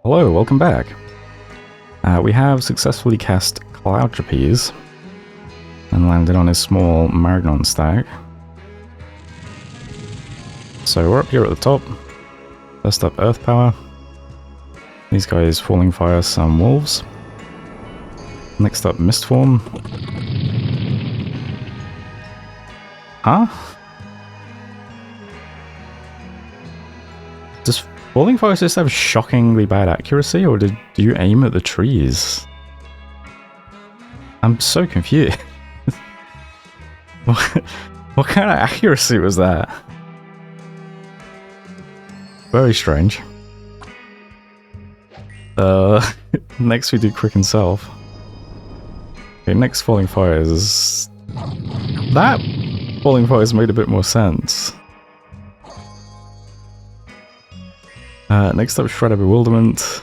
Hello, welcome back. We have successfully cast Cloud Trapeze and landed on his small Marignon stack. So we're up here at the top. First up, Earth Power. These guys Falling Fire some Wolves. Next up, Mist Form. Huh? Does Falling Fire just have shockingly bad accuracy, or do you aim at the trees? I'm so confused. What kind of accuracy was that? Very strange. Next we do Quick and Self. Okay, next Falling Fire is... That Falling Fire has made a bit more sense. Next up, Shredder Bewilderment.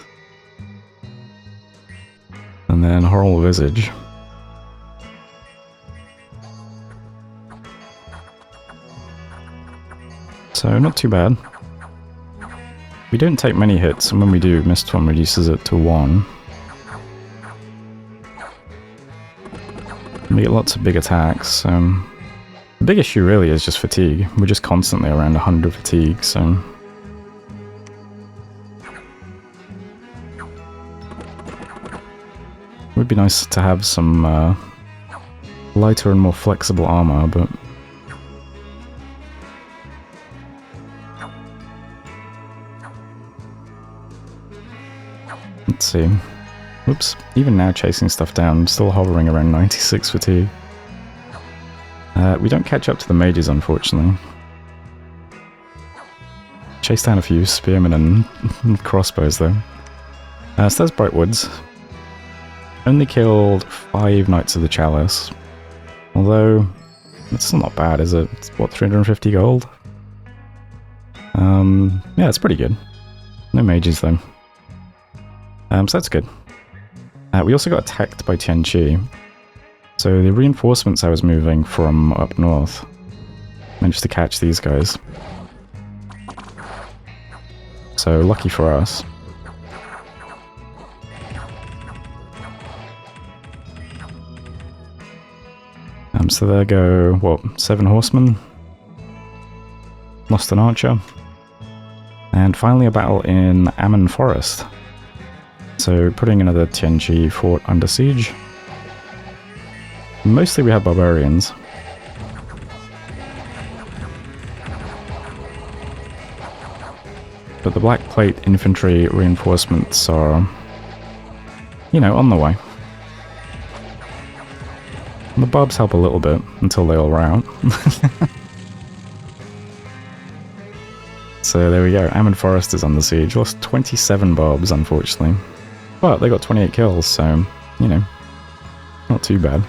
And then Horrible Visage. So, not too bad. We don't take many hits, and when we do, Mist Form reduces it to 1. We get lots of big attacks. The big issue really is just fatigue. We're just constantly around 100 fatigue, so... It would be nice to have some lighter and more flexible armor, but... Let's see. Oops. Even now chasing stuff down, still hovering around 96 fatigue. We don't catch up to the mages, unfortunately. Chase down a few spearmen and crossbows, though. So there's Bright Woods. Only killed 5 Knights of the Chalice. Although, it's still not bad, is it? It's, what, 350 gold? Yeah, it's pretty good. No mages, though. So that's good. We also got attacked by Tianqi. So the reinforcements I was moving from up north managed to catch these guys. So lucky for us. So there go, what, 7 horsemen? Lost an archer. And finally a battle in Ammon Forest. So putting another Tianqi fort under siege. Mostly we have barbarians. But the Black Plate infantry reinforcements are, you know, on the way. And the barbs help a little bit until they all rout. So there we go, Ammon Forest is under siege. Lost 27 barbs, unfortunately. But they got 28 kills, so, you know, not too bad.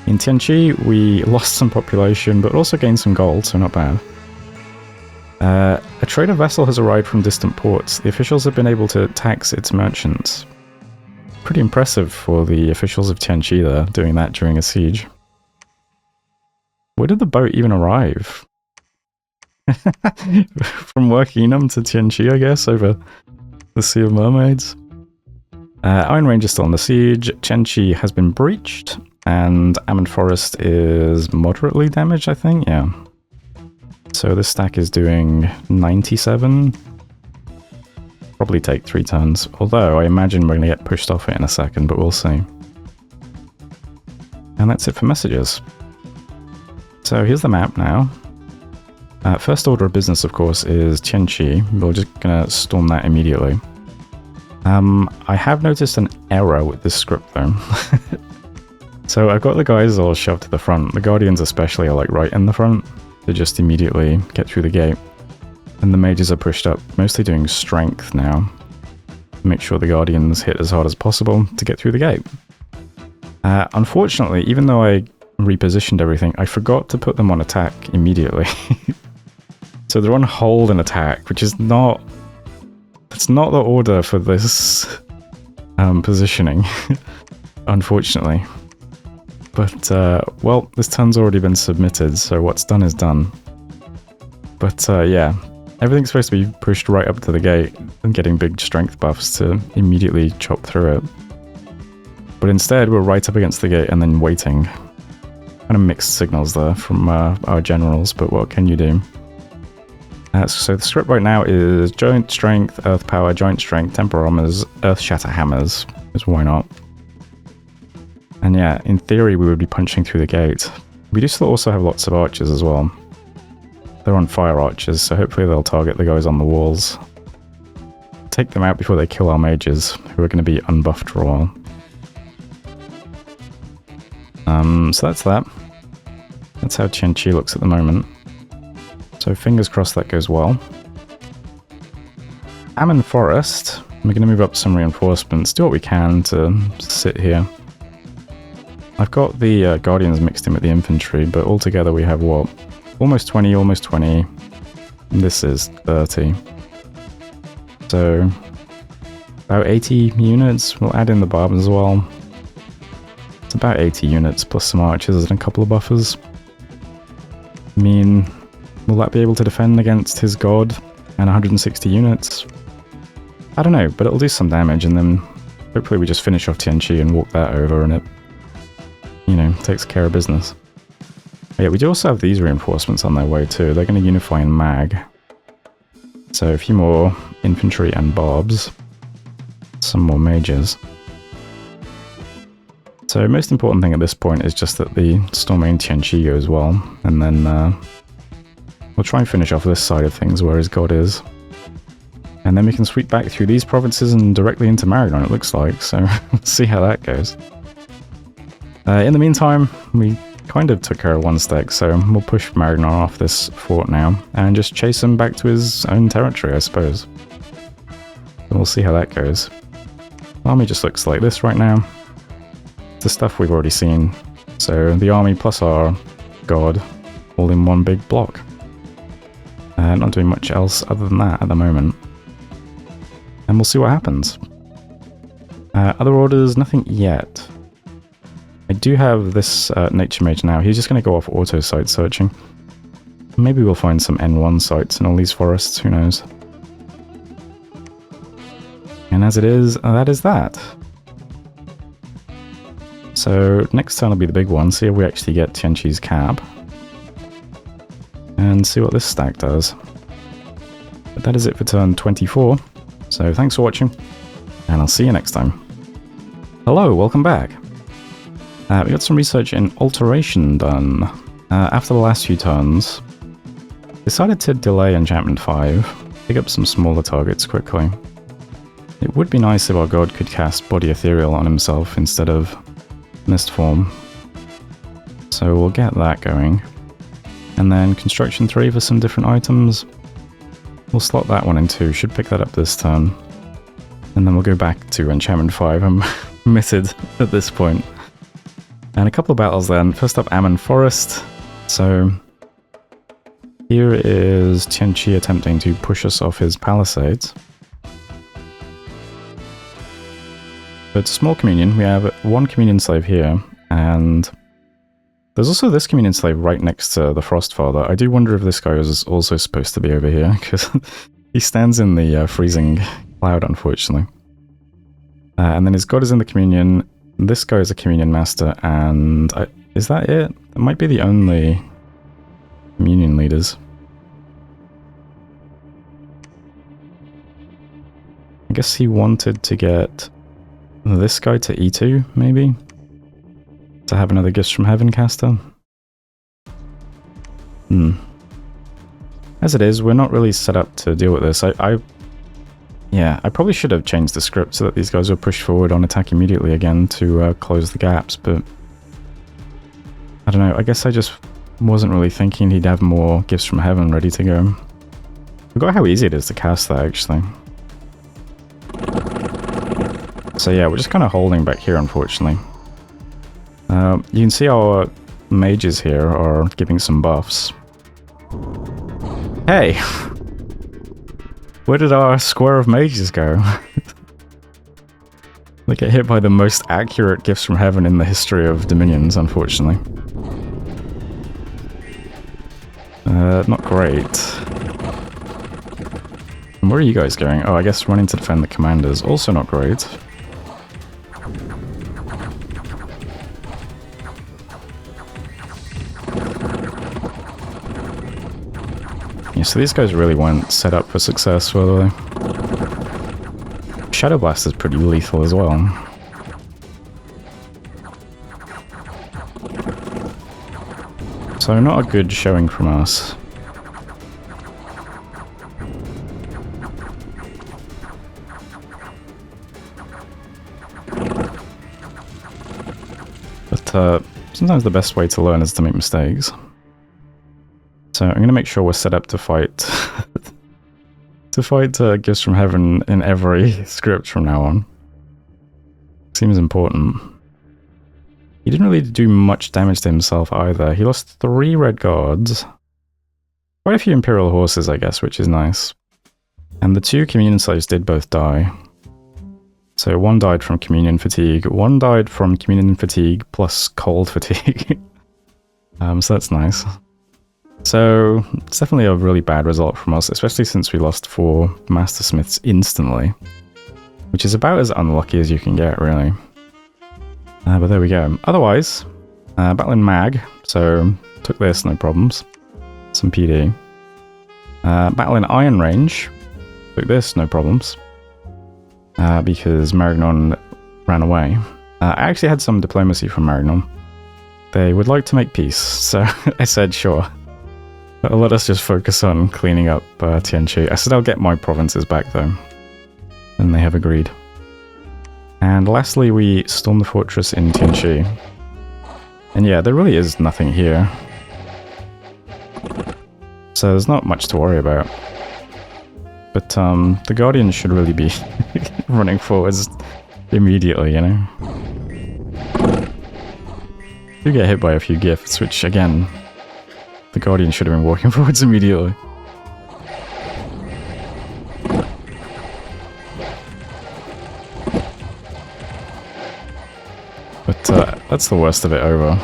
In Tianqi, we lost some population, but also gained some gold, so not bad. A trader vessel has arrived from distant ports. The officials have been able to tax its merchants. Pretty impressive for the officials of Tianqi there, doing that during a siege. Where did the boat even arrive? From Workingham to Tianqi, I guess, over the Sea of Mermaids. Iron Range is still on the siege, Tianqi has been breached, and Ammon Forest is moderately damaged, I think, yeah. So this stack is doing 97. Probably take 3 turns, although I imagine we're going to get pushed off it in a second, but we'll see. And that's it for messages. So here's the map now. First order of business, of course, is Tianqi. We're just going to storm that immediately. I have noticed an error with this script, though. So I've got the guys all shoved to the front. The Guardians especially are like right in the front to just immediately get through the gate. And the mages are pushed up, mostly doing strength now. Make sure the Guardians hit as hard as possible to get through the gate. Unfortunately, even though I repositioned everything, I forgot to put them on attack immediately. So they're on hold and attack, which is not... That's not the order for this positioning, unfortunately. But, well, this turn's already been submitted, so what's done is done. But, yeah, Everything's supposed to be pushed right up to the gate and getting big strength buffs to immediately chop through it. But instead, we're right up against the gate and then waiting. Kind of mixed signals there from our generals, but what can you do? So the script right now is Giant Strength, Earth Power, Giant Strength, Temper Armors, Earth Shatter Hammers, because why not? And yeah, in theory we would be punching through the gate. We do still also have lots of archers as well. They're on fire archers, so hopefully they'll target the guys on the walls. Take them out before they kill our mages, who are going to be unbuffed for a while. So that's that. That's how Tianqi looks at the moment. So fingers crossed that goes well. Amon Forest. We're going to move up some reinforcements, do what we can to sit here. I've got the Guardians mixed in with the infantry, but altogether we have what? Almost 20, almost 20. This is 30. So about 80 units. We'll add in the barbs as well. It's about 80 units plus some archers and a couple of buffers. I mean, will that be able to defend against his god and 160 units? I don't know, but it'll do some damage, and then hopefully we just finish off Tianqi and walk that over, and it, you know, takes care of business. But yeah, we do also have these reinforcements on their way too. They're going to unify in mag. So a few more infantry and barbs. Some more mages. So most important thing at this point is just that the Stormane Tianqi goes well, and then we'll try and finish off this side of things where his god is. And then we can sweep back through these provinces and directly into Maragon, it looks like, so we'll see how that goes. In the meantime, we kind of took care of one stack, so we'll push Maragon off this fort now, and just chase him back to his own territory, I suppose. And we'll see how that goes. Army just looks like this right now. The stuff we've already seen. So the army plus our god all in one big block. Not doing much else other than that at the moment. And we'll see what happens. Other orders, nothing yet. I do have this nature mage now. He's just going to go off auto site searching. Maybe we'll find some N1 sites in all these forests, who knows. And as it is, that is that. So next turn will be the big one, see if we actually get Tianqi's cap. And see what this stack does. But that is it for turn 24. So thanks for watching, and I'll see you next time. Hello, welcome back. We got some research in alteration done. After the last few turns, decided to delay enchantment 5, pick up some smaller targets quickly. It would be nice if our god could cast Body Ethereal on himself instead of Mist Form. So we'll get that going. And then Construction 3 for some different items. We'll slot that one in too, should pick that up this turn. And then we'll go back to Enchantment 5, I'm committed at this point. And a couple of battles then. First up, Amon Forest. So here is Tianqi attempting to push us off his palisades. So it's a small communion. We have one communion slave here, and there's also this communion slave right next to the Frostfather. I do wonder if this guy is also supposed to be over here, because he stands in the freezing cloud, unfortunately. And then his god is in the communion. This guy is a communion master, and is that it? That might be the only communion leaders. I guess he wanted to get this guy to E2, maybe? To have another Gifts from Heaven caster? As it is, we're not really set up to deal with this. Yeah, I probably should have changed the script so that these guys were pushed forward on attack immediately again to close the gaps, but I don't know, I guess I just wasn't really thinking he'd have more Gifts from Heaven ready to go. I forgot how easy it is to cast that, actually. So yeah, we're just kind of holding back here, unfortunately. You can see our mages here are giving some buffs. Hey! Where did our square of mages go? They get hit by the most accurate Gifts from Heaven in the history of Dominions, unfortunately. Not great. And where are you guys going? Oh, I guess running to defend the commanders. Also not great. Yeah, so these guys really weren't set up for success, were they? Shadow Blast is pretty lethal as well. So not a good showing from us. But sometimes the best way to learn is to make mistakes. So I'm going to make sure we're set up to fight to fight gifts from heaven in every script from now on. Seems important. He didn't really do much damage to himself either. He lost 3 red guards. Quite a few Imperial horses, I guess, which is nice. And the 2 communion slaves did both die. So 1 died from communion fatigue, 1 died from communion fatigue plus cold fatigue. So that's nice. So it's definitely a really bad result from us, especially since we lost 4 Master Smiths instantly. Which is about as unlucky as you can get, really. But there we go. Otherwise, battling Mag, so took this, no problems. Some PD. Battling Iron Range, took this, no problems. Because Marignon ran away. I actually had some diplomacy from Marignon. They would like to make peace, so I said sure. But let us just focus on cleaning up Tianqi. I said I'll get my provinces back though. And they have agreed. And lastly, we storm the fortress in Tianqi. And yeah, there really is nothing here. So there's not much to worry about. But the Guardians should really be running forwards immediately, you know? You get hit by a few gifts, which again, the Guardian should have been walking forwards immediately. But that's the worst of it over.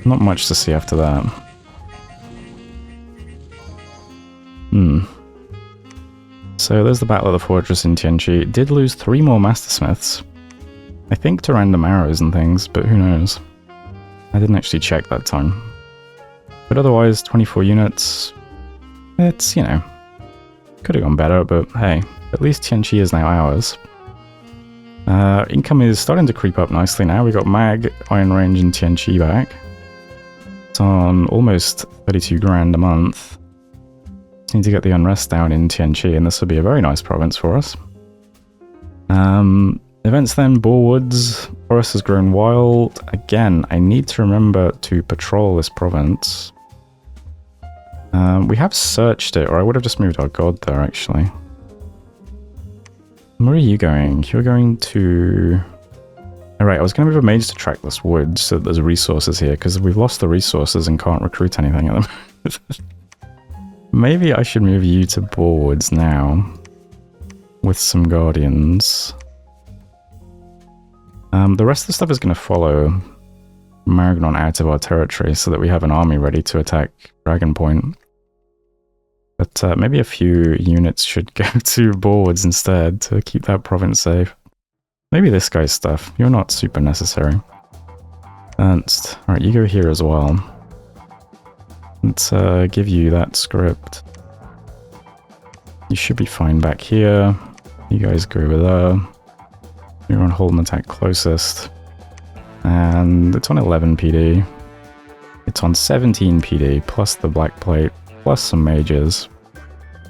Not much to see after that. So there's the Battle of the Fortress in Tianqi. Did lose 3 more Master Smiths. I think to random arrows and things, but who knows. I didn't actually check that time. But otherwise, 24 units. It's, you know, could have gone better, but hey, at least Tianqi is now ours. Income is starting to creep up nicely now. We got Mag, Iron Range, and Tianqi back. It's on almost 32 grand a month. Just need to get the unrest down in Tianqi, and this will be a very nice province for us. Events then, Boarwoods. Forest has grown wild. Again, I need to remember to patrol this province. We have searched it, or I would have just moved our god there, actually. Where are you going? You're going to... Alright, I was going to move a mage to Trackless Woods so that there's resources here, because we've lost the resources and can't recruit anything at them. Maybe I should move you to Boarwoods now, with some guardians. The rest of the stuff is going to follow Marignon out of our territory so that we have an army ready to attack Dragon Point. But maybe a few units should go to Boarwoods instead to keep that province safe. Maybe this guy's stuff. You're not super necessary. Ernst. Alright, you go here as well. Let's give you that script. You should be fine back here. You guys go over there. You're on hold and attack closest. And it's on 11 PD. It's on 17 PD, plus the black plate, plus some mages.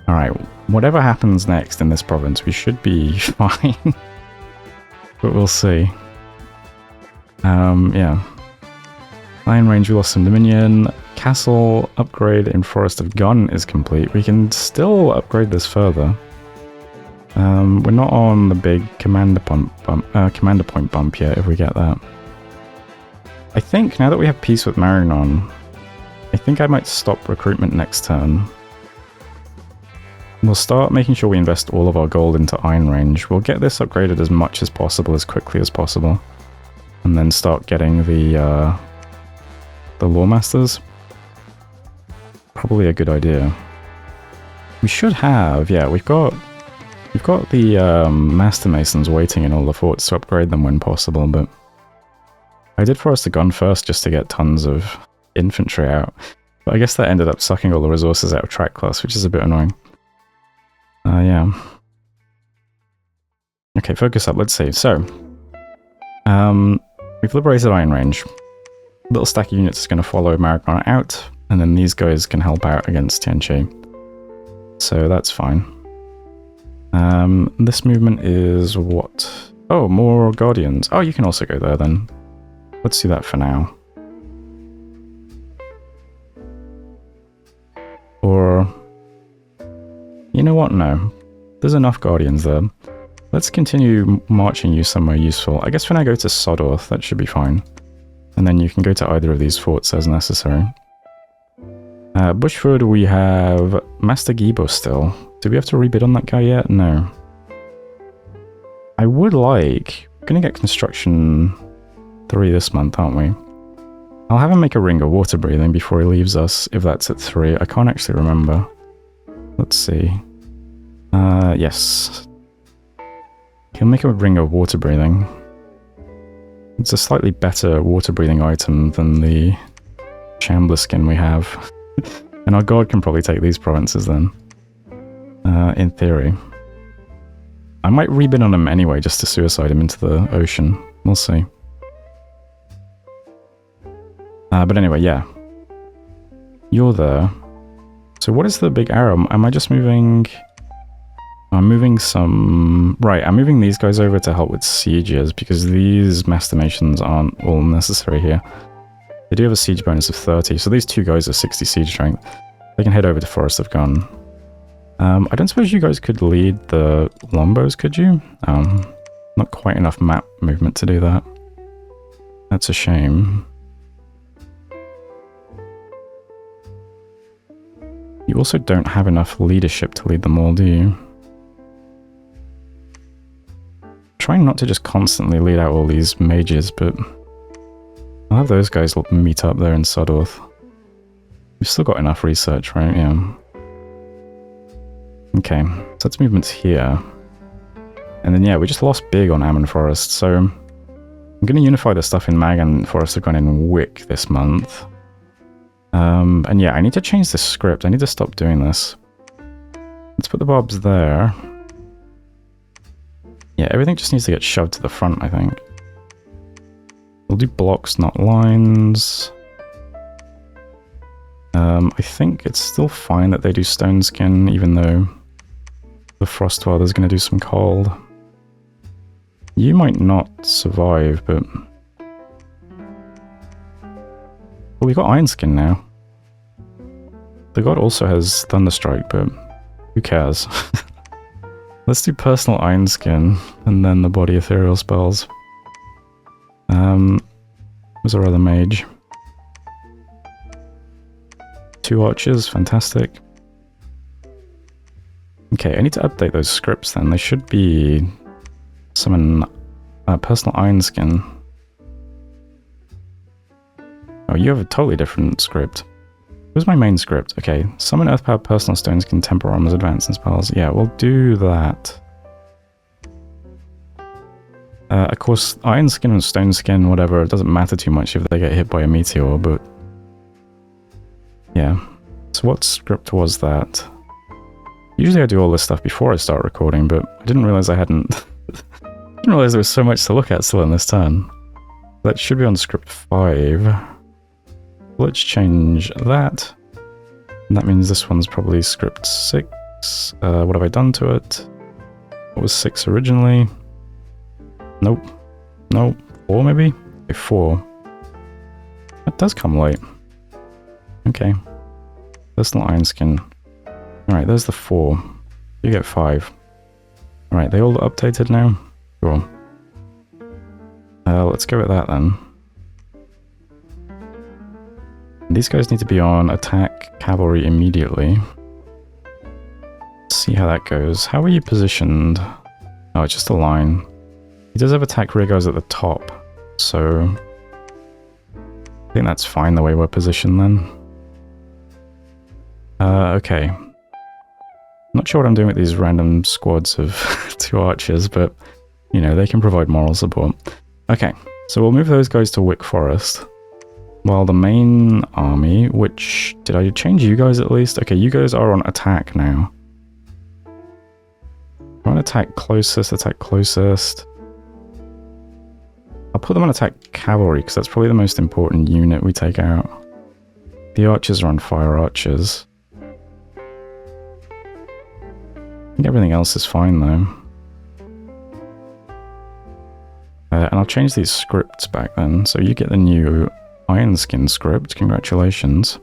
Alright, whatever happens next in this province, we should be fine. But we'll see. Yeah. Iron Range, we lost some Dominion. Castle upgrade in Forest of Gun is complete. We can still upgrade this further. We're not on the big commander point bump yet, if we get that. I think, now that we have peace with Marignon, I think I might stop recruitment next turn. We'll start making sure we invest all of our gold into Iron Range. We'll get this upgraded as much as possible, as quickly as possible. And then start getting the the Lawmasters. Probably a good idea. We should have, yeah, we've got the Master Masons waiting in all the forts to upgrade them when possible, but I did forest a gun first just to get tons of infantry out. But I guess that ended up sucking all the resources out of track class, which is a bit annoying. Yeah. Okay, focus up, let's see. So, we've liberated Iron Range. Little stack of units is going to follow Maragona out, and then these guys can help out against Tianqi. So that's fine. This movement is what? Oh, more Guardians. Oh, you can also go there then. Let's do that for now. Or... you know what? No. There's enough Guardians there. Let's continue marching you somewhere useful. I guess when I go to Sodorth, that should be fine. And then you can go to either of these forts as necessary. Bushford, we have Master Gibo still. Do we have to rebid on that guy yet? No. I would like... we're going to get construction 3 this month, aren't we? I'll have him make a ring of water breathing before he leaves us, if that's at 3. I can't actually remember. Let's see. Yes. He'll make a ring of water breathing. It's a slightly better water breathing item than the Shambler skin we have. And our god can probably take these provinces then. In theory. I might rebid on him anyway, just to suicide him into the ocean. We'll see. But anyway, yeah. You're there. So what is the big arrow? Am I just moving... I'm moving some... right, I'm moving these guys over to help with sieges, because these Mastimations aren't all necessary here. They do have a siege bonus of 30, so these 2 guys are 60 siege strength. They can head over to Forest of Gun. I don't suppose you guys could lead the Lombos, could you? Not quite enough map movement to do that. That's a shame. You also don't have enough leadership to lead them all, do you? Trying not to just constantly lead out all these mages, but I'll have those guys meet up there in Sodorth. We've still got enough research, right? Yeah. Okay, so that's movements here. And then, yeah, we just lost big on Ammon Forest, so I'm going to unify the stuff in Mag and Forest of Gun in Wick this month. And yeah, I need to change this script. I need to stop doing this. Let's put the bobs there. Yeah, everything just needs to get shoved to the front, I think. We'll do blocks, not lines. I think it's still fine that they do stone skin, even though the Frost Father's going to do some cold. You might not survive, but... well, we got Iron Skin now. The god also has Thunderstrike, but who cares? Let's do personal Iron Skin, and then the body ethereal spells. Was our other mage? 2 archers, fantastic. Okay, I need to update those scripts then. They should be summon personal Iron Skin. Oh, you have a totally different script. Where's my main script? Okay, summon Earthpower personal stones can temper armors, advance, and spells. Yeah, we'll do that. Of course, Iron Skin and Stone Skin, whatever, it doesn't matter too much if they get hit by a meteor, but... yeah. So what script was that? Usually I do all this stuff before I start recording, but I didn't realize I hadn't... I didn't realize there was so much to look at still in this turn. That should be on script 5. Let's change that. And that means this one's probably script 6. What have I done to it? What was 6 originally? Nope. Nope. 4 maybe? Okay, 4. That does come late. Okay. Personal Iron Skin. Alright, there's the 4. You get 5. Alright, they all updated now? Sure. Let's go with that then. These guys need to be on attack cavalry immediately. Let's see how that goes. How are you positioned? Oh, it's just a line. He does have attack rear guys at the top, so... I think that's fine the way we're positioned then. Okay. Not sure what I'm doing with these random squads of 2 archers, but, you know, they can provide moral support. Okay, so we'll move those guys to Wick Forest. While the main army, which... Did I change you guys at least? Okay, you guys are on attack now. I want to attack closest. I'll put them on attack cavalry, because that's probably the most important unit we take out. The archers are on fire archers. I think everything else is fine, though. And I'll change these scripts back then, so you get the new Iron Skin script. Congratulations.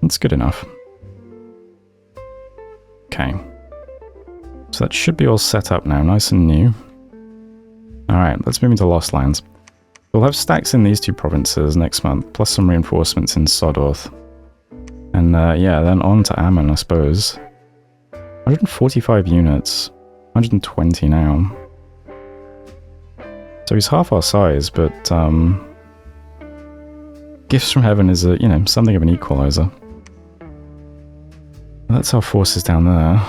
That's good enough. Okay. So that should be all set up now, nice and new. Alright, let's move into Lost Lands. We'll have stacks in these 2 provinces next month, plus some reinforcements in Sodorth. And yeah, then on to Ammon, I suppose. 145 units. 120 now. So he's half our size, but Gifts from Heaven is a, you know, something of an equalizer. That's our forces down there.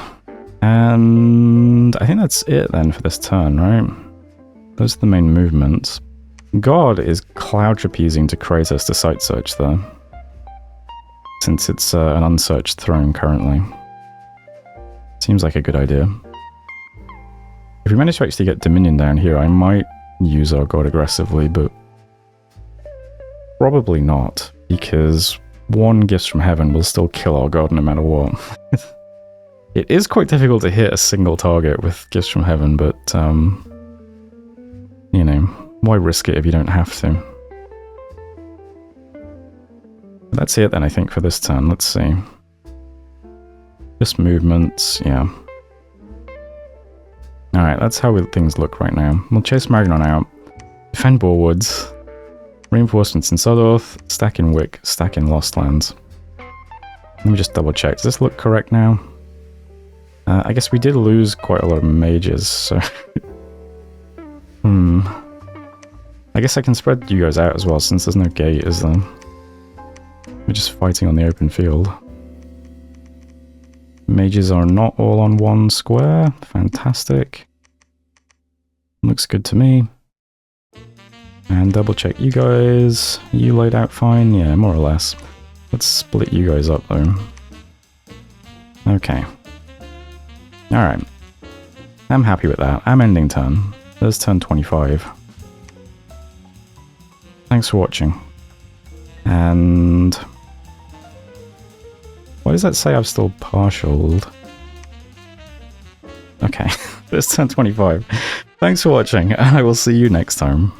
And I think that's it then for this turn, right? Those are the main movements. God is cloud trapezing to Kratos to site search there. Since it's an unsearched throne currently. Seems like a good idea. If we manage to actually get Dominion down here, I might use our god aggressively, but probably not, because 1 Gifts from Heaven will still kill our god no matter what. It is quite difficult to hit a single target with Gifts from Heaven, but you know, why risk it if you don't have to? That's it then, I think, for this turn. Let's see. Just movements, yeah. Alright, that's how things look right now. We'll chase Magnon out. Defend Borewoods. Reinforcements in Sodorth. Stack in Wick. Stack in Lost Lands. Let me just double check. Does this look correct now? I guess we did lose quite a lot of mages, so... I guess I can spread you guys out as well, since there's no gate, is there? We're just fighting on the open field. Mages are not all on 1 square. Fantastic. Looks good to me. And double check you guys. You laid out fine? Yeah, more or less. Let's split you guys up though. Okay. Alright. I'm happy with that. I'm ending turn. There's turn 25. Thanks for watching. And... why does that say I've still partialed? Okay, there's turn 25. Thanks for watching, and I will see you next time.